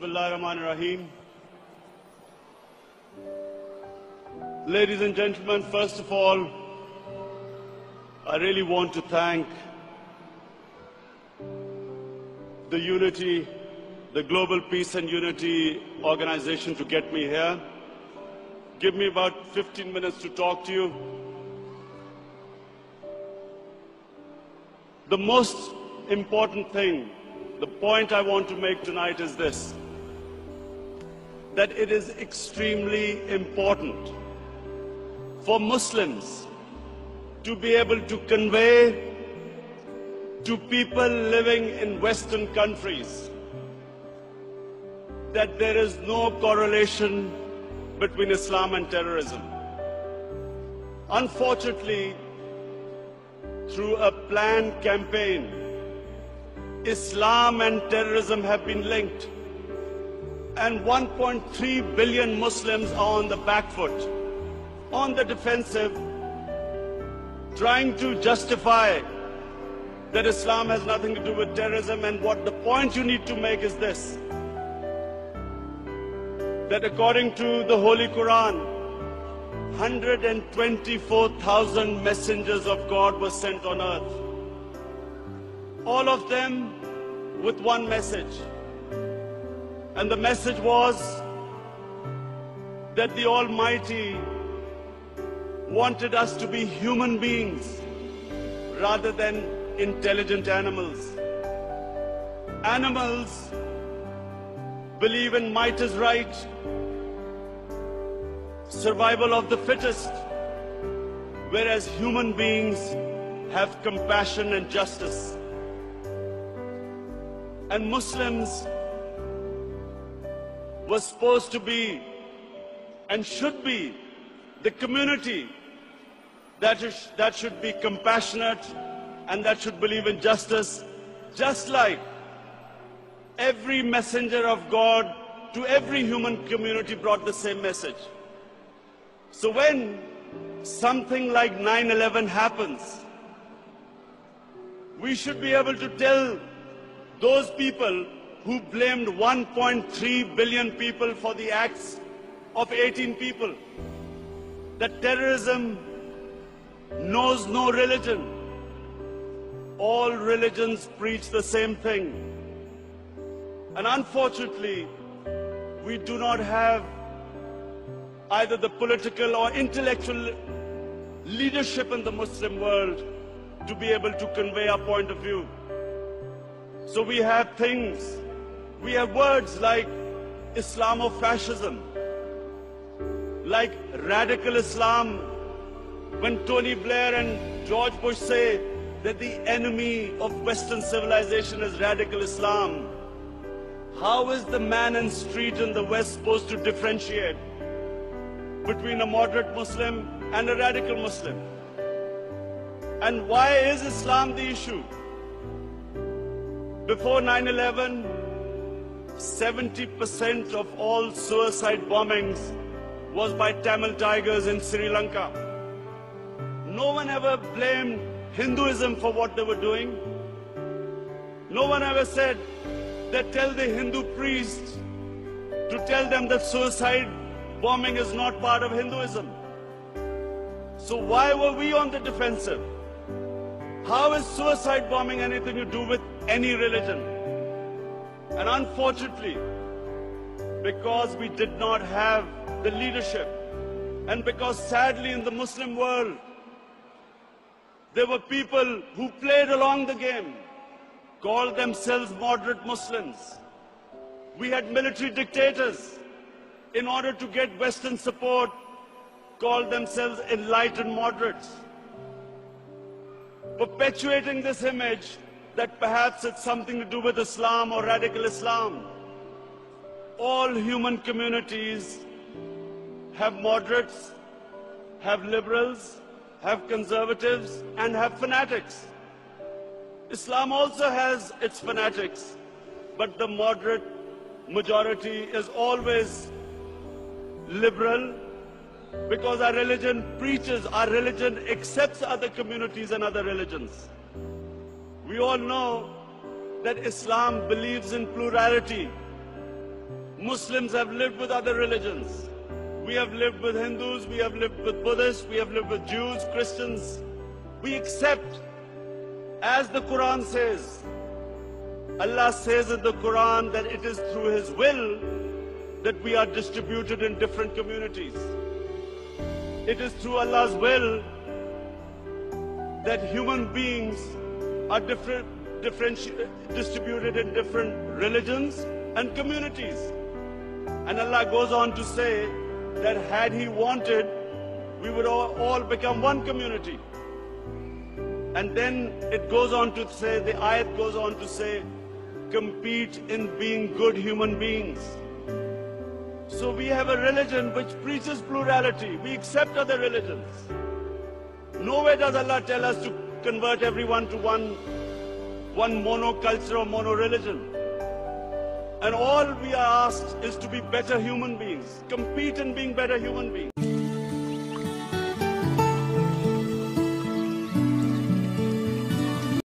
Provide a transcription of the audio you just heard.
Bismillahirrahmanirrahim. Ladies and gentlemen, first of all, I really want to thank the Unity, the Global Peace and Unity organization to get me here. Give me about 15 minutes to talk to you. The most important thing, the point I want to make tonight is this, that it is extremely important for Muslims to be able to convey to people living in Western countries that there is no correlation between Islam and terrorism. Unfortunately, through a planned campaign, Islam and terrorism have been linked, and 1.3 billion Muslims are on the back foot, on the defensive, trying to justify that Islam has nothing to do with terrorism. And what the point you need to make is this, that according to the Holy Quran, 124,000 messengers of God were sent on earth. All of them with one message. And the message was that the Almighty wanted us to be human beings rather than intelligent animals. Animals believe in might is right, survival of the fittest, whereas human beings have compassion and justice. And Muslims were supposed to be and should be the community that should be compassionate and that should believe in justice, just like every messenger of God to every human community brought the same message. So when something like 9/11 happens, we should be able to tell those people who blamed 1.3 billion people for the acts of 18 people that terrorism knows no religion. All religions preach the same thing. And unfortunately, we do not have either the political or intellectual leadership in the Muslim world to be able to convey our point of view. So we have words like Islamofascism, like radical Islam. When Tony Blair and George Bush say that the enemy of Western civilization is radical Islam, how is the man in the street in the West supposed to differentiate between a moderate Muslim and a radical Muslim? And why is Islam the issue? Before 9/11, 70% of all suicide bombings was by Tamil Tigers in Sri Lanka. No one ever blamed Hinduism for what they were doing. No one ever said that tell the Hindu priests to tell them that suicide bombing is not part of Hinduism. So why were we on the defensive? How is suicide bombing anything to do with any religion? And unfortunately, because we did not have the leadership, and because sadly in the Muslim world, there were people who played along the game, called themselves moderate Muslims. We had military dictators, in order to get Western support, called themselves enlightened moderates, perpetuating this image that perhaps it's something to do with Islam or radical Islam. All human communities have moderates, have liberals, have conservatives, and have fanatics. Islam also has its fanatics, but the moderate majority is always liberal, because our religion preaches, our religion accepts other communities and other religions. We all know that Islam believes in plurality. Muslims have lived with other religions. We have lived with Hindus, we have lived with Buddhists, we have lived with Jews, Christians. We accept, as the Quran says, Allah says in the Quran that it is through His will that we are distributed in different communities. It is through Allah's will that human beings are distributed in different religions and communities. And Allah goes on to say that had He wanted, we would all become one community. And then it goes on to say, the ayat goes on to say, compete in being good human beings. So we have a religion which preaches plurality. We accept other religions. Nowhere does Allah tell us to convert everyone to one monoculture or mono-religion. And all we are asked is to be better human beings. Compete in being better human beings.